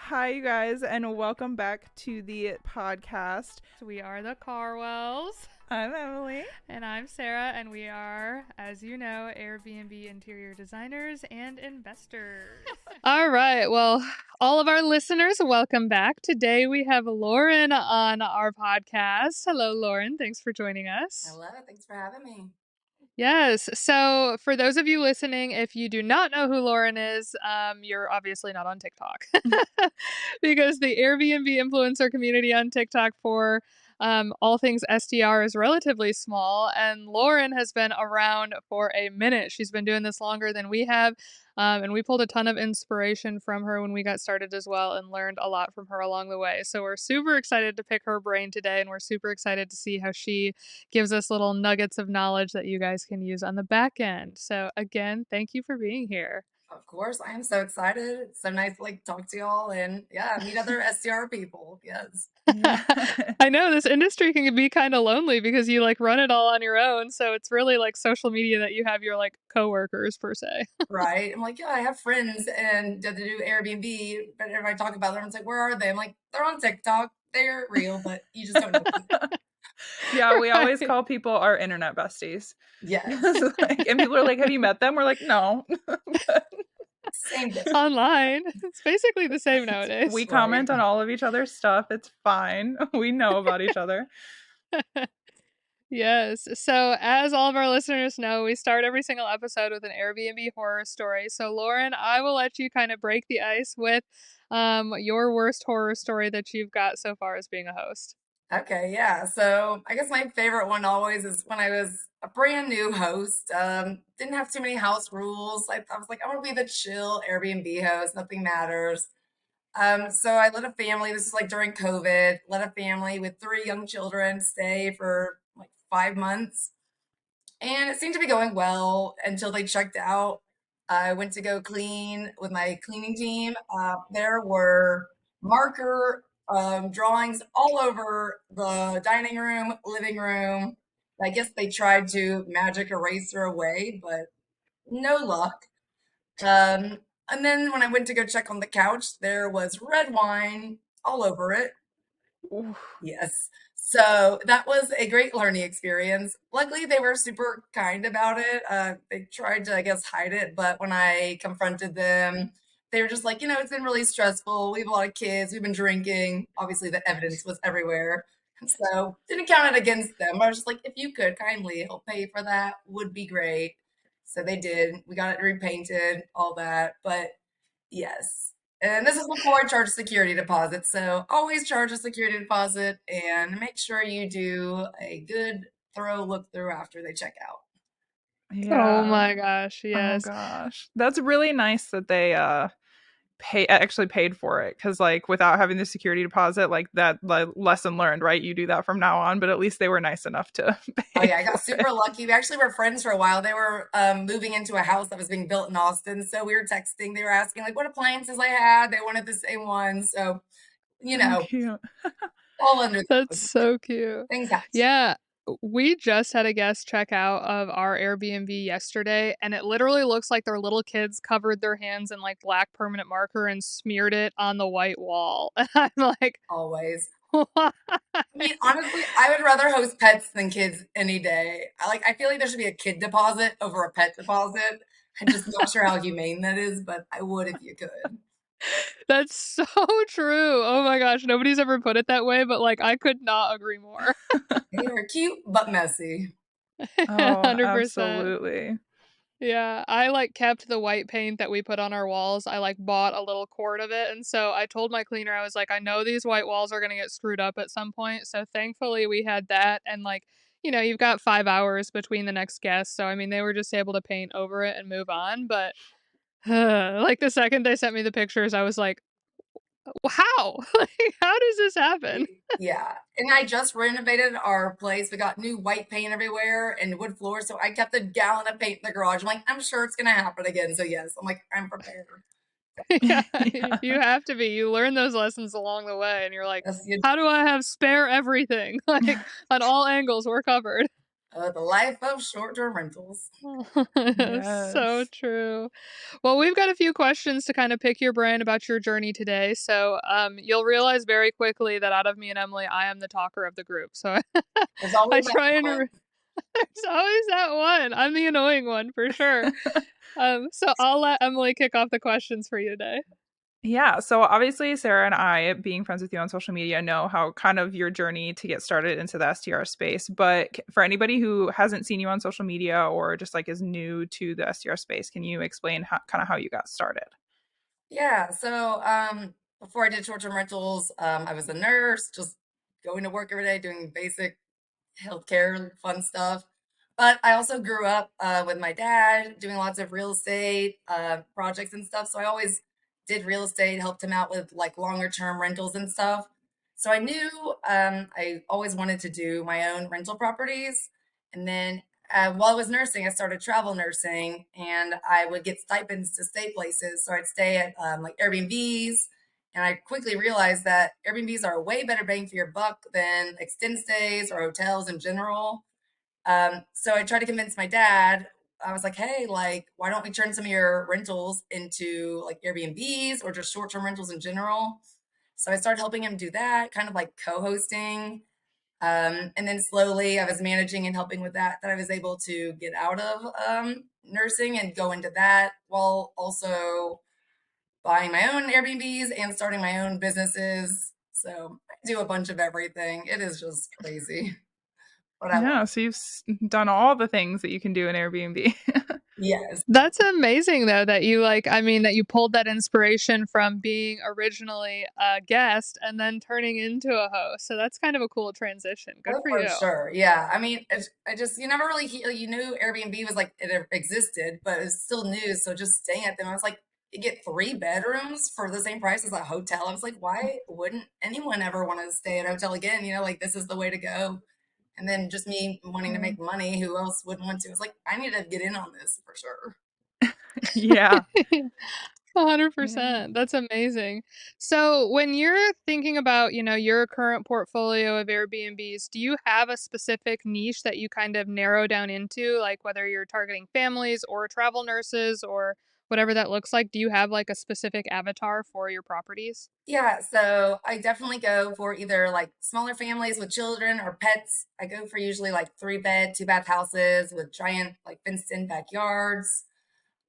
Hi, you guys, and welcome back to the podcast. We are the Carwells. I'm Emily. And I'm Sarah, and we are, as you know, Airbnb interior designers and investors. All right. Well, all of our listeners, welcome back. Today we have Lauren on our podcast. Hello, Lauren. Thanks for joining us. Hello. Thanks for having me. Yes. So, for those of you listening, if you do not know who Lauren is, you're obviously not on TikTok because the Airbnb influencer community on TikTok for all things STR is relatively small. And Lauren has been around for a minute. She's been doing this longer than we have. And we pulled a ton of inspiration from her when we got started as well and learned a lot from her along the way. So, we're super excited to pick her brain today. And we're super excited to see how she gives us little nuggets of knowledge that you guys can use on the back end. So again, thank you for being here. Of course, I am so excited. It's so nice to talk to y'all and meet other SDR people. Yes. I know this industry can be kind of lonely because you run it all on your own. So it's really like social media that you have your coworkers per se. Right. I'm like, yeah, I have friends and that do Airbnb, but if I talk about them, it's like, where are they? I'm like, they're on TikTok. They're real, but you just don't know. Yeah, we always call people our internet besties. Yes. And people are like, have you met them? We're like, no. Same thing. Online. It's basically the same nowadays. We comment on all of each other's stuff. It's fine. We know about each other. Yes. So, as all of our listeners know, we start every single episode with an Airbnb horror story. So, Lauren, I will let you kind of break the ice with your worst horror story that you've got so far as being a host. Okay, yeah. So I guess my favorite one always is when I was a brand new host. Didn't have too many house rules. I was like, I want to be the chill Airbnb host. Nothing matters. So I let a family. This is like during COVID. Let a family with three young children stay for like 5 months, and it seemed to be going well until they checked out. I went to go clean with my cleaning team. There were marker drawings all over the dining room, living room. I guess they tried to magic eraser away, but no luck. And then when I went to go check on the couch, there was red wine all over it. Yes. So that was a great learning experience. Luckily, they were super kind about it. They tried to, I guess, hide it, but when I confronted them, they were just like, it's been really stressful. We have a lot of kids. We've been drinking. Obviously, the evidence was everywhere. So didn't count it against them. I was just like, if you could kindly help pay for that, would be great. So they did. We got it repainted, all that. But yes. And this is before I charge security deposit. So always charge a security deposit and make sure you do a good, thorough look through after they check out. Oh my gosh, yes. Oh gosh. That's really nice that they actually paid for it, because without having the security deposit, that lesson learned, right? You do that from now on, but at least they were nice enough to pay. Oh yeah, I got super lucky. We actually were friends for a while. They were moving into a house that was being built in Austin, so we were texting. They were asking what appliances I had. They wanted the same one, so Cute. all under the That's so cute. things happen. Yeah. We just had a guest check out of our Airbnb yesterday, and it literally looks like their little kids covered their hands in black permanent marker and smeared it on the white wall. And I'm like, always. why? I mean, honestly, I would rather host pets than kids any day. I feel like there should be a kid deposit over a pet deposit. I'm just not sure how humane that is, but I would if you could. That's so true. Oh my gosh, nobody's ever put it that way, but I could not agree more. They are cute but messy. Oh, 100%. absolutely. Yeah, I kept the white paint that we put on our walls. I bought a little quart of it, and so I told my cleaner, I was like, I know these white walls are gonna get screwed up at some point. So thankfully we had that, and you've got 5 hours between the next guest. So I mean they were just able to paint over it and move on. But the second they sent me the pictures, I was like, how? How does this happen? Yeah. And I just renovated our place. We got new white paint everywhere and wood floors. So I kept a gallon of paint in the garage. I'm like, I'm sure it's gonna happen again. So yes, I'm like, I'm prepared. Yeah, Yeah. you have to be. You learn those lessons along the way, and you're like, That's the how do I have spare everything? On all angles, we're covered. The life of short-term rentals. So Yes. true. Well, we've got a few questions to kind of pick your brain about your journey today. So, you'll realize very quickly that out of me and Emily, I am the talker of the group. So There's I always that try and one. there's always that one. I'm the annoying one for sure. So I'll let Emily kick off the questions for you today. Yeah, so obviously Sarah and I, being friends with you on social media, know how kind of your journey to get started into the STR space. But for anybody who hasn't seen you on social media or just like is new to the STR space, can you explain kind of how you got started? Yeah, so before I did short-term rentals, I was a nurse, just going to work every day, doing basic healthcare, fun stuff. But I also grew up with my dad doing lots of real estate projects and stuff. So I always did real estate, helped him out with like longer term rentals and stuff. So I knew I always wanted to do my own rental properties. And then while I was nursing, I started travel nursing and I would get stipends to stay places. So I'd stay at like Airbnbs. And I quickly realized that Airbnbs are a way better bang for your buck than extended stays or hotels in general. So I tried to convince my dad. I was like, hey, like, why don't we turn some of your rentals into like Airbnbs or just short term rentals in general? So I started helping him do that, kind of like co hosting. And then slowly I was managing and helping with that, that I was able to get out of nursing and go into that while also buying my own Airbnbs and starting my own businesses. So I do a bunch of everything. It is just crazy, but I love Yeah, it. so you've done all the things that you can do in Airbnb. Yes. That's amazing though that you that you pulled that inspiration from being originally a guest and then turning into a host. So that's kind of a cool transition. Good Oh, for for you. sure. Yeah. I mean, I just, you never really, you knew Airbnb was like, existed, but it's still new. So just staying at them, I was like, you get 3 bedrooms for the same price as a hotel. I was like, why wouldn't anyone ever want to stay at a hotel again? Like this is the way to go. And then just me wanting to make money, who else would want to? It's like, I need to get in on this for sure. Yeah. Yeah. 100%. That's amazing. So, when you're thinking about, your current portfolio of Airbnbs, do you have a specific niche that you kind of narrow down into, like whether you're targeting families or travel nurses or whatever that looks like? Do you have like a specific avatar for your properties? Yeah, so I definitely go for either like smaller families with children or pets. I go for usually like 3 bed, 2 bath houses with giant like fenced in backyards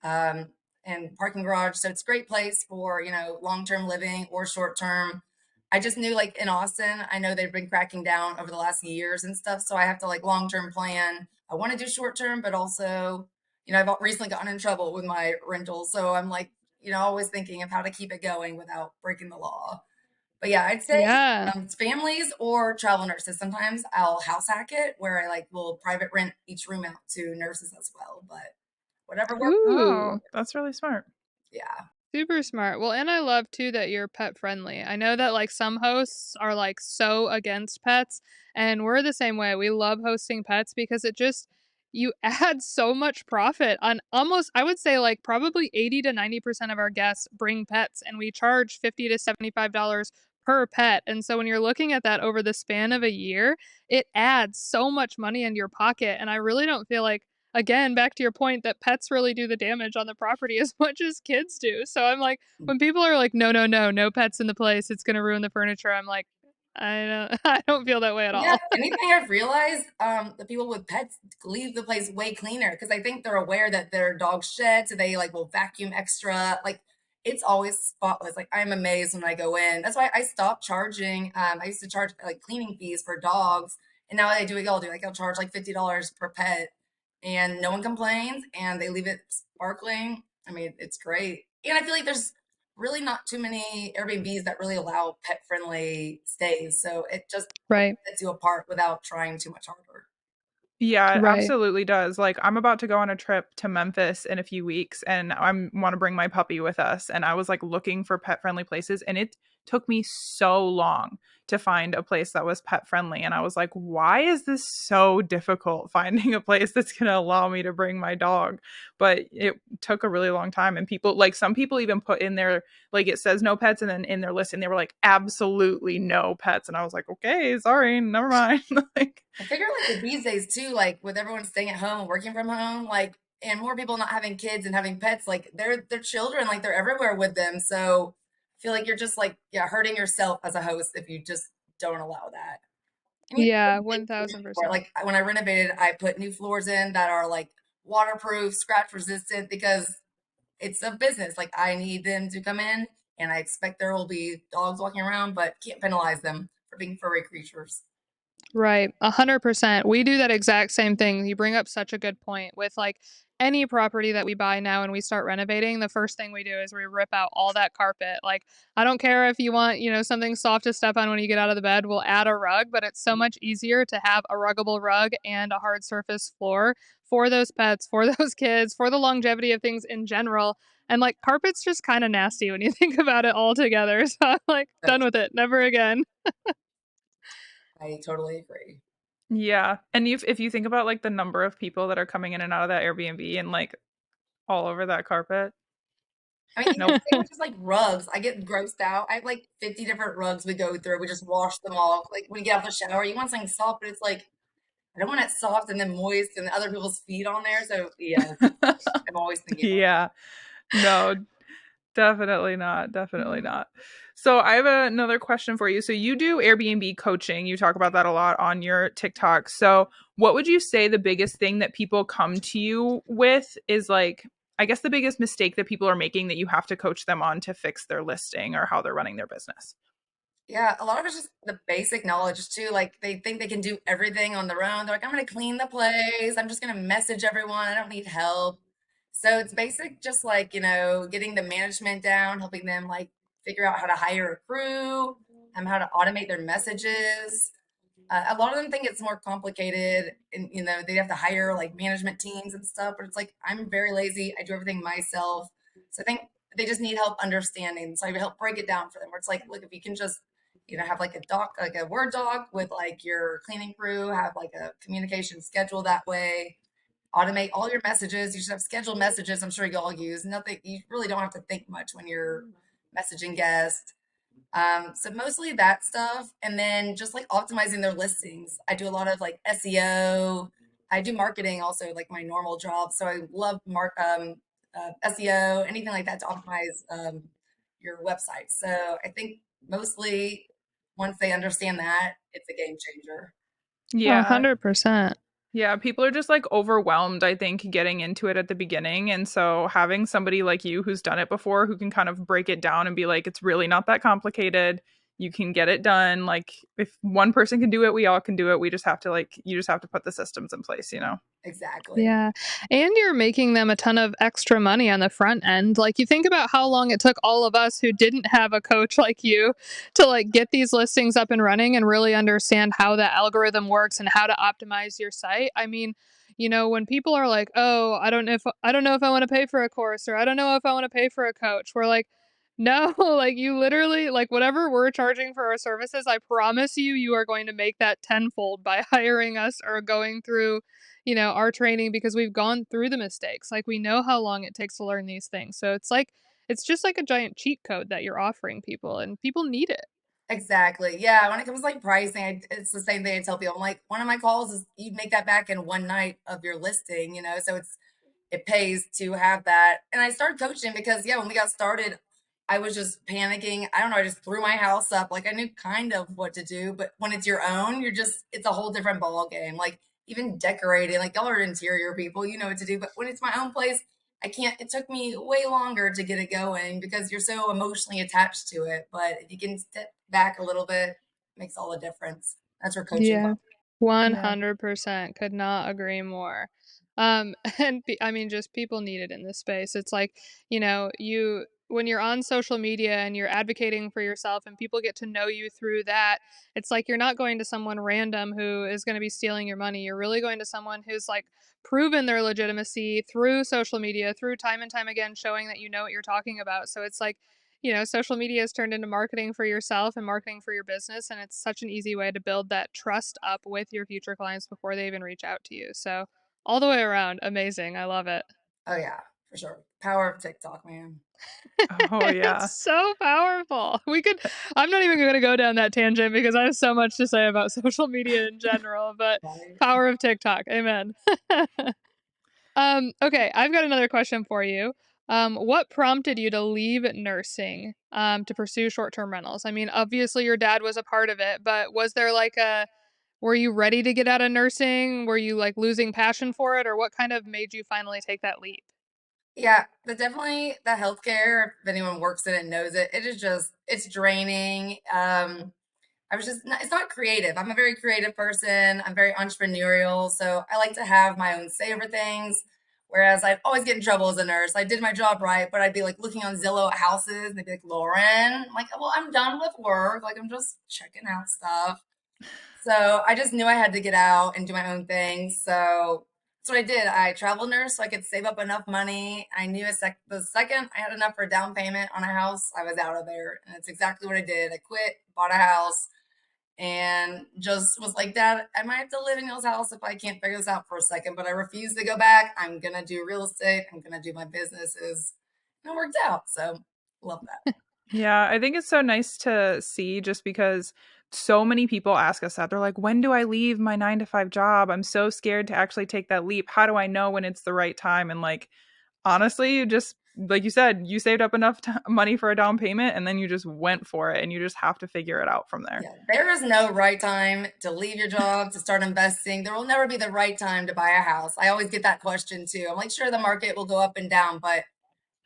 um, and parking garage. So it's a great place for, long term living or short term. I just knew like in Austin, I know they've been cracking down over the last years and stuff. So I have to like long term plan. I want to do short term, but also, I've recently gotten in trouble with my rentals. So I'm like, always thinking of how to keep it going without breaking the law. But yeah, I'd say Yeah. it's families or travel nurses. Sometimes I'll house hack it where I like will private rent each room out to nurses as well. But whatever works. Ooh. Oh, that's really smart. Yeah. Super smart. Well, and I love too that you're pet friendly. I know that like some hosts are like so against pets, and we're the same way. We love hosting pets because it just you add so much profit on almost I would say like probably 80 to 90% of our guests bring pets and we charge 50 to $75 per pet. And so when you're looking at that over the span of a year, it adds so much money into your pocket and I really don't feel like again, back to your point that pets really do the damage on the property as much as kids do. So I'm like, when people are like, no, no, no, no pets in the place, it's gonna ruin the furniture. I'm like, I don't, I don't feel that way at Yeah, all. anything I've realized, the people with pets leave the place way cleaner because I think they're aware that their dog shed, so they like will vacuum extra. Like it's always spotless. Like I'm amazed when I go in. That's why I stopped charging. I used to charge like cleaning fees for dogs, and now I do what y'all do. Like I'll charge like $50 per pet, and no one complains, and they leave it sparkling. I mean, it's great, and I feel like there's really not too many Airbnbs that really allow pet friendly stays. So it just Right, sets you apart without trying too much harder. Yeah, it right. absolutely does. Like I'm about to go on a trip to Memphis in a few weeks and I want to bring my puppy with us and I was like looking for pet-friendly places and it took me so long to find a place that was pet friendly. And I was like, why is this so difficult finding a place that's going to allow me to bring my dog? But it took a really long time. And people, like some people even put in their, like it says no pets. And then in their listing, they were like, absolutely no pets. And I was like, okay, sorry, never mind. Like, I figure like with these days too, like with everyone staying at home and working from home, like and more people not having kids and having pets, like they're children, like they're everywhere with them. So I feel like you're just like yeah, hurting yourself as a host if you just don't allow that. And you Yeah, for it. 1000%. Like when I renovated, I put new floors in that are like waterproof, scratch resistant because it's a business. Like I need them to come in and I expect there will be dogs walking around, but can't penalize them for being furry creatures. Right, 100%. We do that exact same thing. You bring up such a good point with like any property that we buy now and we start renovating, the first thing we do is we rip out all that carpet. Like, I don't care if you want, something soft to step on when you get out of the bed, we'll add a rug, but it's so much easier to have a ruggable rug and a hard surface floor for those pets, for those kids, for the longevity of things in general. And like carpet's just kind of nasty when you think about it all together. So I'm like, But done with it, never again. I totally agree. yeah. And if you think about like the number of people that are coming in and out of that Airbnb and like all over that carpet, I mean, even nope. same with just like rugs. I get grossed out. I have like 50 different rugs we go through. We just wash them off. Like when you get out the shower, you want something soft, but it's like I don't want it soft and then moist and other people's feet on there. So yeah, I'm always thinking about Yeah. No, definitely not. Definitely not. So I have another question for you. So you do Airbnb coaching. You talk about that a lot on your TikTok. So what would you say the biggest thing that people come to you with is like, I guess the biggest mistake that people are making that you have to coach them on to fix their listing or how they're running their business? yeah, a lot of it's just the basic knowledge too. Like they think they can do everything on their own. They're like, I'm gonna clean the place. I'm just gonna message everyone. I don't need help. So it's basic, just like, getting the management down, helping them like figure out how to hire a crew, how to automate their messages. A lot of them think it's more complicated and, they have to hire like management teams and stuff, but it's like, I'm very lazy. I do everything myself. So I think they just need help understanding. So I help break it down for them where it's like, look, if you can just, have like a doc, like a Word doc with like your cleaning crew, have like a communication schedule that way, automate all your messages. You should have scheduled messages. I'm sure you all use nothing. You really don't have to think much when you're messaging guests. So mostly that stuff, and then just like optimizing their listings. I do a lot of like SEO. I do marketing also, like my normal job. So I love SEO, anything like that to optimize your website. So I think mostly once they understand that, it's a game changer. Yeah. 100%. Yeah, people are just like overwhelmed, I think, getting into it at the beginning. And so having somebody like you who's done it before who can kind of break it down and be like, it's really not that complicated. You can get it done. Like if one person can do it, we all can do it. We just have to like you just have to put the systems in place, you know? Exactly. Yeah. And you're making them a ton of extra money on the front end. Like you think about how long it took all of us who didn't have a coach like you to like get these listings up and running and really understand how the algorithm works and how to optimize your site. I mean, when people are like, "Oh, I don't know if I want to pay for a course or I don't know if I want to pay for a coach." We're like, "No, like you literally like whatever we're charging for our services, I promise you are going to make that tenfold by hiring us or going through our training because we've gone through the mistakes. Like we know how long it takes to learn these things. So it's just like a giant cheat code that you're offering people and people need it. Exactly. Yeah. When it comes to like pricing, it's the same thing I tell people. I'm like, one of my calls is you make that back in one night of your listing, so it pays to have that. And I started coaching because yeah, when we got started, I was just panicking. I don't know, I just threw my house up. Like I knew kind of what to do, but when it's your own, it's a whole different ball game. Like even decorating, like y'all are interior people, you know what to do. But when it's my own place, I can't, it took me way longer to get it going because you're so emotionally attached to it. But if you can step back a little bit, it makes all the difference. That's where coaching Yeah. comes. 100%. Could not agree more. I mean, just people need it in this space. It's like, when you're on social media and you're advocating for yourself and people get to know you through that, it's like you're not going to someone random who is going to be stealing your money. You're really going to someone who's like proven their legitimacy through social media, through time and time again, showing that you know what you're talking about. So it's like, social media has turned into marketing for yourself and marketing for your business. And it's such an easy way to build that trust up with your future clients before they even reach out to you. So, all the way around, amazing. I love it. Oh yeah, for sure. Power of TikTok, man. Oh It's yeah. so powerful. I'm not even going to go down that tangent because I have so much to say about social media in general, but Right. power of TikTok. Amen. Okay, I've got another question for you. What prompted you to leave nursing to pursue short-term rentals? I mean, obviously your dad was a part of it, but was there like were you ready to get out of nursing? Were you like losing passion for it, or what kind of made you finally take that leap? Yeah, but definitely the healthcare, if anyone works in it knows it, it is just, it's draining. I was just, it's not creative. I'm a very creative person. I'm very entrepreneurial. So I like to have my own say over things. Whereas I'd always get in trouble as a nurse. I did my job right, but I'd be like looking on Zillow at houses and they'd be like, Lauren, I'm like, well, I'm done with work. Like, I'm just checking out stuff. So I just knew I had to get out and do my own thing. So that's what I did. I travel nurse so I could save up enough money. I knew the second I had enough for a down payment on a house, I was out of there. And that's exactly what I did. I quit, bought a house, and just was like, Dad, I might have to live in y'all's house if I can't figure this out for a second, but I refuse to go back. I'm gonna do real estate. I'm gonna do my businesses. And it worked out. So love that. Yeah, I think it's so nice to see just because so many people ask us that. They're like, when do I leave my 9 to 5 job? I'm so scared to actually take that leap. How do I know when it's the right time? And like, honestly, you just, like you said, you saved up enough money for a down payment and then you just went for it and you just have to figure it out from there. Yeah, there is no right time to leave your job, to start investing. There will never be the right time to buy a house. I always get that question too. I'm like, sure, the market will go up and down, but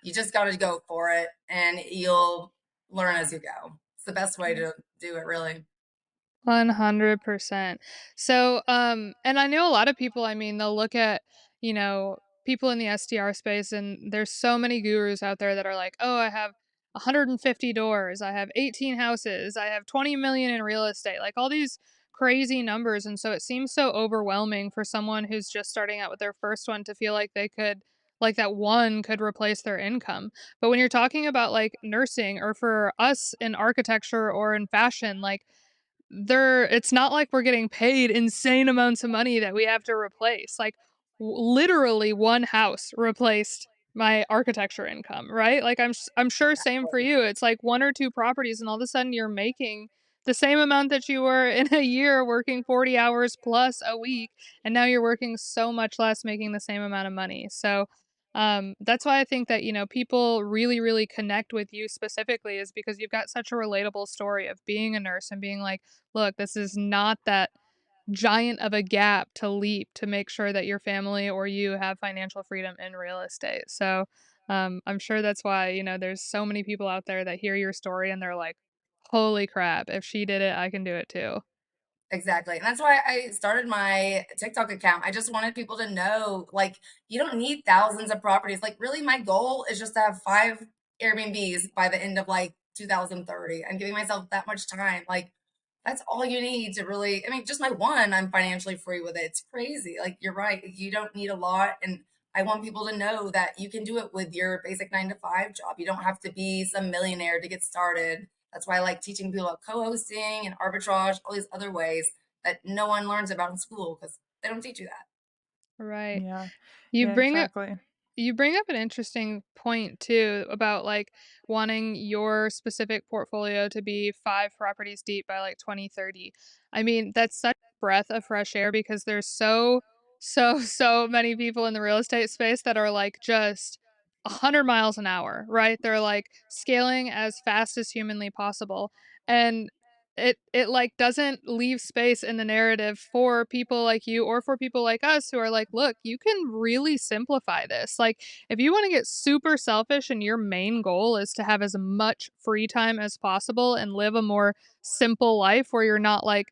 you just got to go for it and you'll learn as you go. It's the best way to do it, really. 100%. So, and I know a lot of people, I mean, they'll look at, people in the SDR space, and there's so many gurus out there that are like, oh, I have 150 doors, I have 18 houses, I have 20 million in real estate, like all these crazy numbers. And so it seems so overwhelming for someone who's just starting out with their first one to feel like like that one could replace their income. But when you're talking about like nursing, or for us in architecture or in fashion, like, it's not like we're getting paid insane amounts of money that we have to replace. Like, literally one house replaced my architecture income, right? Like, I'm sure same for you. It's like one or two properties and all of a sudden you're making the same amount that you were in a year working 40 hours plus a week, and now you're working so much less making the same amount of money. So that's why I think that, people really, really connect with you specifically, is because you've got such a relatable story of being a nurse and being like, look, this is not that giant of a gap to leap to make sure that your family or you have financial freedom in real estate. So I'm sure that's why, there's so many people out there that hear your story and they're like, holy crap, if she did it, I can do it too. Exactly. And that's why I started my TikTok account. I just wanted people to know, like, you don't need thousands of properties. Like, really, my goal is just to have 5 Airbnbs by the end of like 2030. I'm giving myself that much time. Like, that's all you need to really, I mean, just my one, I'm financially free with it. It's crazy. Like, you're right. You don't need a lot. And I want people to know that you can do it with your basic 9 to 5 job. You don't have to be some millionaire to get started. That's why I like teaching people about co-hosting and arbitrage, all these other ways that no one learns about in school because they don't teach you that. Right. Yeah. You Yeah, bring up exactly. You bring up an interesting point too about like wanting your specific portfolio to be 5 properties deep by like 2030. I mean, that's such a breath of fresh air because there's so many people in the real estate space that are like just 100 miles an hour, right? They're like scaling as fast as humanly possible. And it like doesn't leave space in the narrative for people like you or for people like us who are like, look, you can really simplify this. Like, if you want to get super selfish and your main goal is to have as much free time as possible and live a more simple life where you're not like,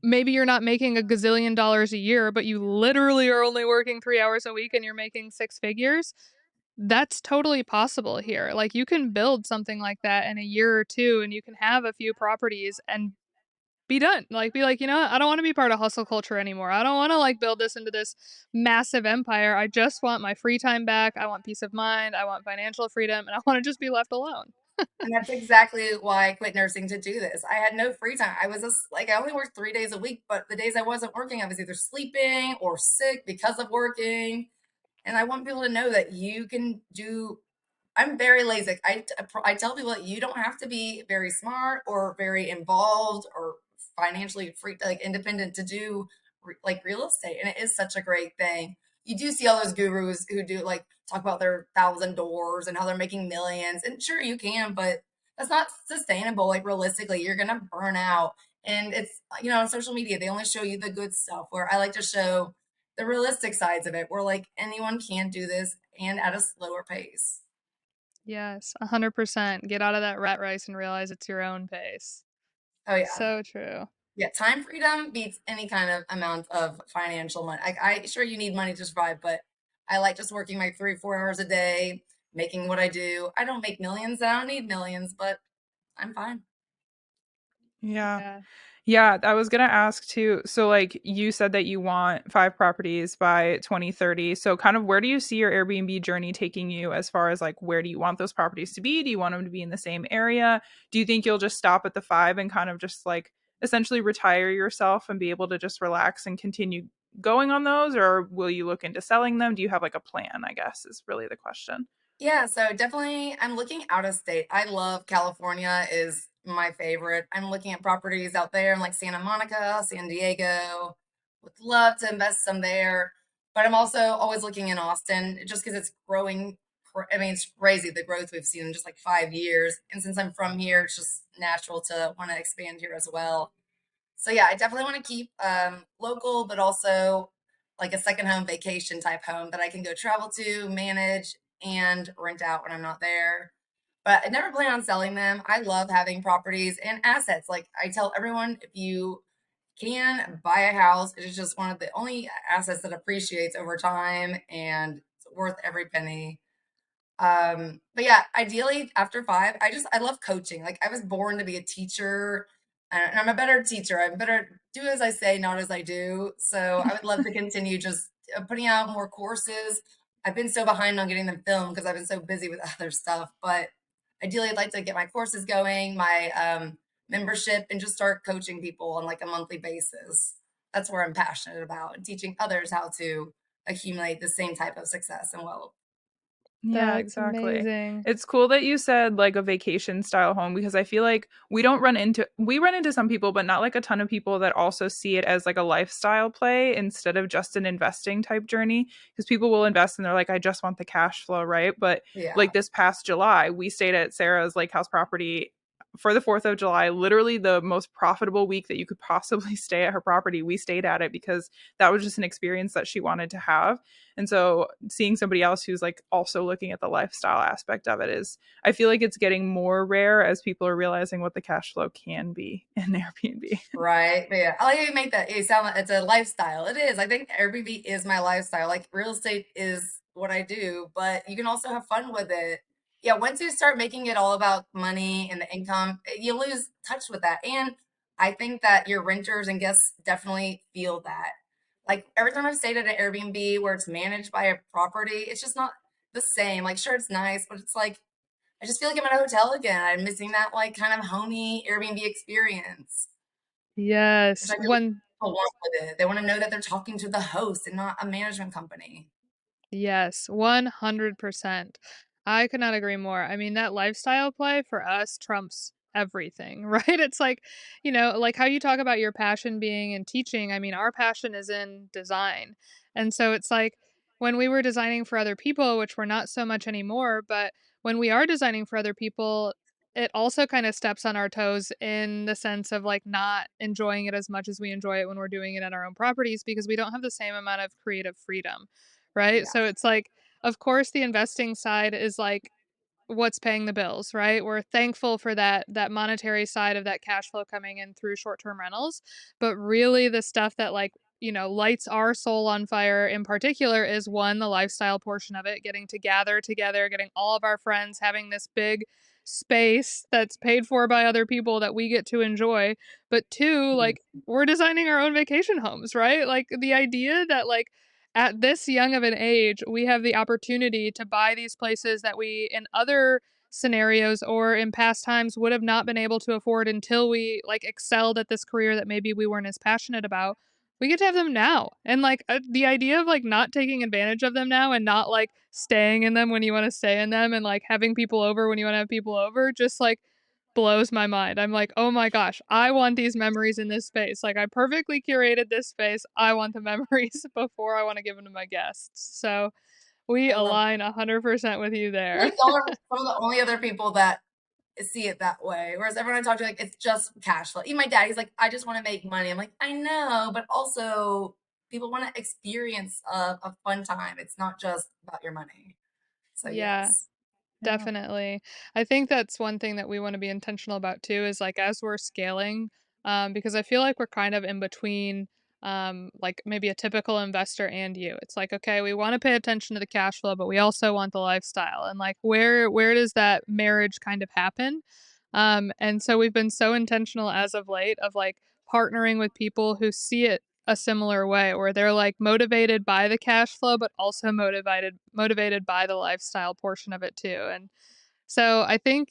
maybe you're not making a gazillion dollars a year, but you literally are only working 3 hours a week and you're making 6 figures, that's totally possible here. Like, you can build something like that in a year or two and you can have a few properties and be done. Like, be like, you know what? I don't want to be part of hustle culture anymore. I don't want to like build this into this massive empire. I just want my free time back. I want peace of mind. I want financial freedom, and I want to just be left alone. And that's exactly why I quit nursing to do this. I had no free time. I was just like, I only worked 3 days a week, but the days I wasn't working, I was either sleeping or sick because of working. And I want people to know that you can do. I'm very lazy. I tell people that you don't have to be very smart or very involved or financially free, like independent to do like real estate. And it is such a great thing. You do see all those gurus who do like talk about their 1,000 doors and how they're making millions. And sure, you can, but that's not sustainable. Like realistically, you're going to burn out. And it's, on social media, they only show you the good stuff, where I like to show the realistic sides of it, where like anyone can do this and at a slower pace. Yes, 100%. Get out of that rat race and realize it's your own pace. Oh yeah. So true. Yeah, time freedom beats any kind of amount of financial money. I sure you need money to survive, but I like just working my 3, 4 hours a day, making what I do. I don't make millions. I don't need millions, but I'm fine. Yeah. Yeah. Yeah, I was gonna ask too. So, like, you said that you want 5 properties by 2030. So, kind of, where do you see your Airbnb journey taking you as far as like where do you want those properties to be? Do you want them to be in the same area? Do you think you'll just stop at the five and kind of just like essentially retire yourself and be able to just relax and continue going on those, or will you look into selling them? Do you have like a plan? I guess is really the question. Yeah, so definitely I'm looking out of state. I love California is my favorite. I'm looking at properties out there in like Santa Monica, San Diego. Would love to invest some there. But I'm also always looking in Austin just because it's growing. I mean, it's crazy the growth we've seen in just like 5 years. And since I'm from here, it's just natural to want to expand here as well. So yeah, I definitely want to keep local, but also like a second home vacation type home that I can go travel to, manage, and rent out when I'm not there. But I never plan on selling them. I love having properties and assets. Like I tell everyone, if you can buy a house, it is just one of the only assets that appreciates over time and it's worth every penny. But yeah, ideally after 5, I love coaching. Like I was born to be a teacher and I'm a better teacher. I'm better do as I say, not as I do. So I would love to continue just putting out more courses. I've been so behind on getting them filmed because I've been so busy with other stuff, but ideally I'd like to get my courses going, my membership, and just start coaching people on like a monthly basis. That's where I'm passionate about, and teaching others how to accumulate the same type of success and wealth. Yeah, That's exactly. amazing. It's cool that you said like a vacation style home because I feel like we run into some people, but not like a ton of people that also see it as like a lifestyle play instead of just an investing type journey. Because people will invest and they're like, I just want the cash flow, right? But Yeah. like this past July, we stayed at Sarah's lake house property for the 4th of July, literally the most profitable week that you could possibly stay at her property. We stayed at it because that was just an experience that she wanted to have. And so seeing somebody else who's like also looking at the lifestyle aspect of it is, I feel like it's getting more rare as people are realizing what the cash flow can be in Airbnb. Right. But yeah, I like how you make that. It sound like it's a lifestyle. It is. I think Airbnb is my lifestyle. Like real estate is what I do, but you can also have fun with it. Yeah, once you start making it all about money and the income, you lose touch with that. And I think that your renters and guests definitely feel that. Like every time I've stayed at an Airbnb where it's managed by a property, it's just not the same. Like, sure, it's nice, but it's like I just feel like I'm in a hotel again. I'm missing that like kind of homey Airbnb experience, which Yes. I feel like One people want with it. They want to know that they're talking to the host and not a management company. Yes, 100%. I could not agree more. I mean, that lifestyle play for us trumps everything, right? It's like, like how you talk about your passion being in teaching. I mean, our passion is in design. And so it's like when we were designing for other people, which we're not so much anymore, but when we are designing for other people, it also kind of steps on our toes in the sense of like not enjoying it as much as we enjoy it when we're doing it at our own properties because we don't have the same amount of creative freedom, right? Yeah. So it's like, of course, the investing side is like what's paying the bills, right? We're thankful for that monetary side of that cash flow coming in through short-term rentals, but really the stuff that like, lights our soul on fire in particular is one, the lifestyle portion of it, getting to gather together, getting all of our friends, having this big space that's paid for by other people that we get to enjoy. But two, Mhm. like we're designing our own vacation homes, right? Like the idea that like at this young of an age, we have the opportunity to buy these places that we in other scenarios or in past times would have not been able to afford until we like excelled at this career that maybe we weren't as passionate about, we get to have them now. And like the idea of like not taking advantage of them now and not like staying in them when you want to stay in them and like having people over when you want to have people over just like blows my mind. I'm like, "Oh my gosh, I want these memories in this space. Like I perfectly curated this space. I want the memories before I want to give them to my guests." So, we I love align 100% with you I feel there. like y'all are some of the only other people that see it that way. Whereas everyone I talk to, like, it's just cash flow. Even my dad, he's like, I just want to make money. I'm like, I know, but also people want to experience a fun time. It's not just about your money. So Yeah. yes. Yeah. Definitely. I think that's one thing that we want to be intentional about too is like as we're scaling, because I feel like we're kind of in between like maybe a typical investor and you. It's like, okay, we want to pay attention to the cash flow, but we also want the lifestyle. And like where does that marriage kind of happen? And so we've been so intentional as of late of like partnering with people who see it a similar way where they're like motivated by the cash flow but also motivated by the lifestyle portion of it too. And so I think,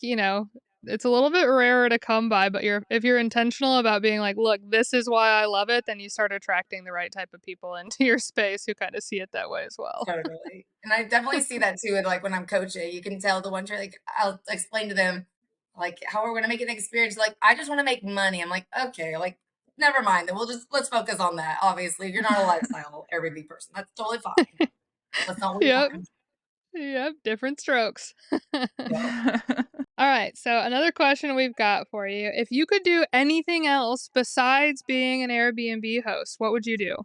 it's a little bit rarer to come by, but if you're intentional about being like, look, this is why I love it, then you start attracting the right type of people into your space who kind of see it that way as well. Totally. And I definitely see that too with like when I'm coaching. You can tell the ones who are like I'll explain to them like how we're gonna make an experience. Like, I just want to make money. I'm like, okay, like never mind. Then let's focus on that. Obviously, if you're not a lifestyle Airbnb person, that's totally fine. That's not what we Yep. want. Yep. Different strokes. Yeah. All right, so another question we've got for you. If you could do anything else besides being an Airbnb host, what would you do?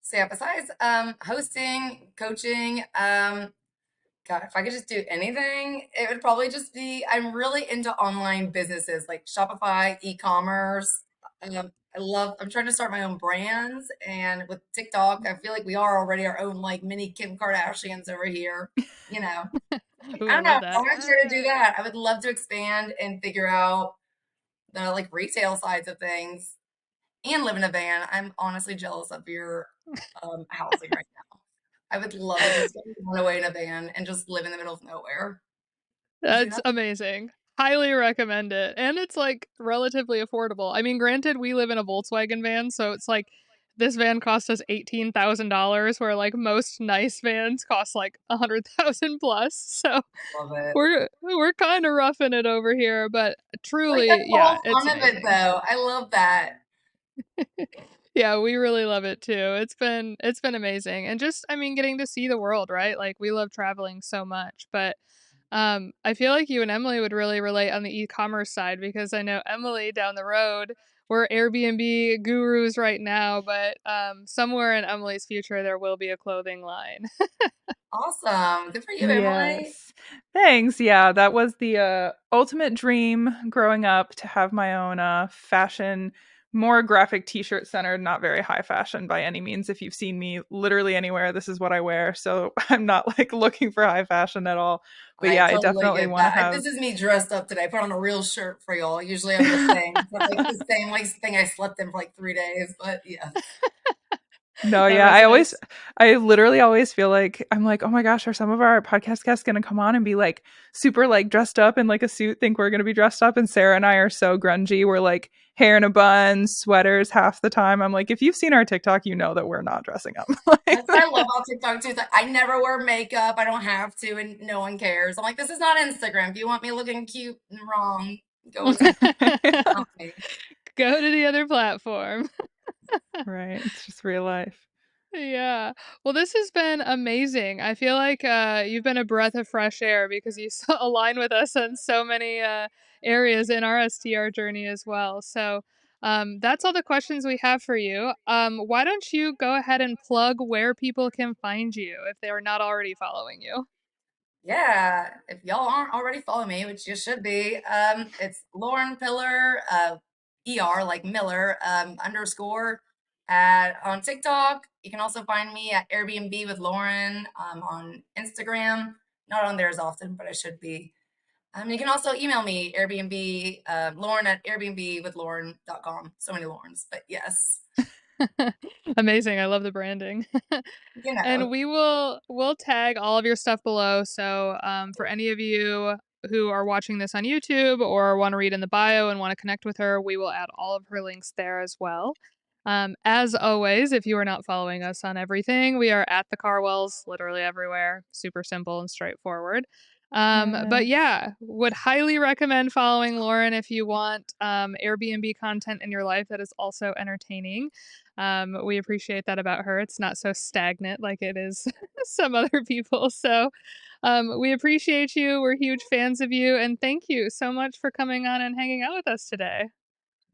So yeah, besides hosting, coaching, God, if I could just do anything, it would probably just be I'm really into online businesses like Shopify, e-commerce. I'm trying to start my own brands, and with TikTok, I feel like we are already our own like mini Kim Kardashians over here. You know, Ooh, I I don't know. love I that. want to try to do that. I would love to expand and figure out the like retail sides of things and live in a van. I'm honestly jealous of your housing right now. I would love to just run away in a van and just live in the middle of nowhere. Would you do That's that? amazing. Highly recommend it. And it's like relatively affordable. I mean, granted, we live in a Volkswagen van, so it's like this van cost us $18,000 where like most nice vans cost like 100,000 plus. So Love it. we're kind of roughing it over here, but Like, that's truly, the yeah, whole it's fun of it, amazing. though. I love that. Yeah, we really love it too. It's been amazing. And just I mean getting to see the world, right? Like we love traveling so much, but I feel like you and Emily would really relate on the e-commerce side because I know Emily down the road, we're Airbnb gurus right now, but somewhere in Emily's future there will be a clothing line. Awesome. Good for you, Emily. Yes. Thanks. Yeah, that was the ultimate dream growing up to have my own fashion, more graphic t-shirt centered, not very high fashion by any means. If you've seen me literally anywhere, this is what I wear. So I'm not like looking for high fashion at all. But I yeah, I totally definitely get want to that. have This is me dressed up today. I put on a real shirt for y'all. Usually I'm the same. But like the same like thing I slept in for like 3 days. But yes. No, That yeah. resonates. I literally always feel like I'm like, oh my gosh, are some of our podcast guests gonna come on and be like super like dressed up in like a suit, think we're gonna be dressed up? And Sarah and I are so grungy. We're like hair in a bun, sweaters half the time. I'm like, if you've seen our TikTok, you know that we're not dressing up. That's what I love about TikTok too. It's like I never wear makeup. I don't have to, and no one cares. I'm like, this is not Instagram. If you want me looking cute and wrong, go there. Not me. Go to the other platform. Right. It's just real life. Yeah. Well, this has been amazing. I feel like you've been a breath of fresh air because you align with us in so many areas in our STR journey as well. So that's all the questions we have for you. Why don't you go ahead and plug where people can find you if they are not already following you? Yeah, if y'all aren't already following me, which you should be, it's Lauren Pillar, ER like Miller, underscore on TikTok. You can also find me at Airbnb with Lauren, on Instagram. Not on there as often, but I should be. You can also email me, Airbnb, Lauren at airbnbwithlauren.com. So many Laurens, but yes, Amazing. I love the branding. you And know. we'll tag all of your stuff below. So for any of you who are watching this on YouTube or want to read in the bio and want to connect with her, we will add all of her links there as well. As always, if you are not following us on everything, we are at the Carwells, literally everywhere. Super simple and straightforward. But yeah, would highly recommend following Lauren if you want Airbnb content in your life that is also entertaining. We appreciate that about her. It's not so stagnant like it is some other people. So we appreciate you. We're huge fans of you. And thank you so much for coming on and hanging out with us today.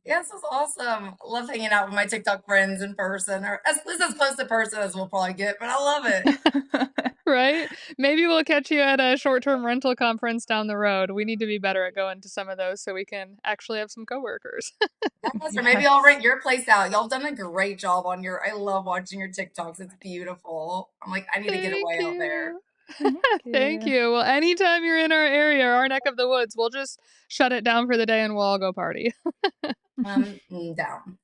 Yeah, this was awesome. I love hanging out with my TikTok friends in person, or at least as close to person as we'll probably get, but I love it. Right? Maybe we'll catch you at a short-term rental conference down the road. We need to be better at going to some of those so we can actually have some coworkers. Yes, or maybe I'll rent your place out. Y'all done a great job on your. I love watching your TikToks. It's beautiful. I'm like, I need to get Thank away out there. you. Thank Thank you. you. Well, anytime you're in our area, our neck of the woods, we'll just shut it down for the day and we'll all go party. Down.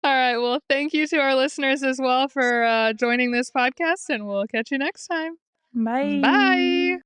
All right. Well, thank you to our listeners as well for joining this podcast, and we'll catch you next time. Bye. Bye.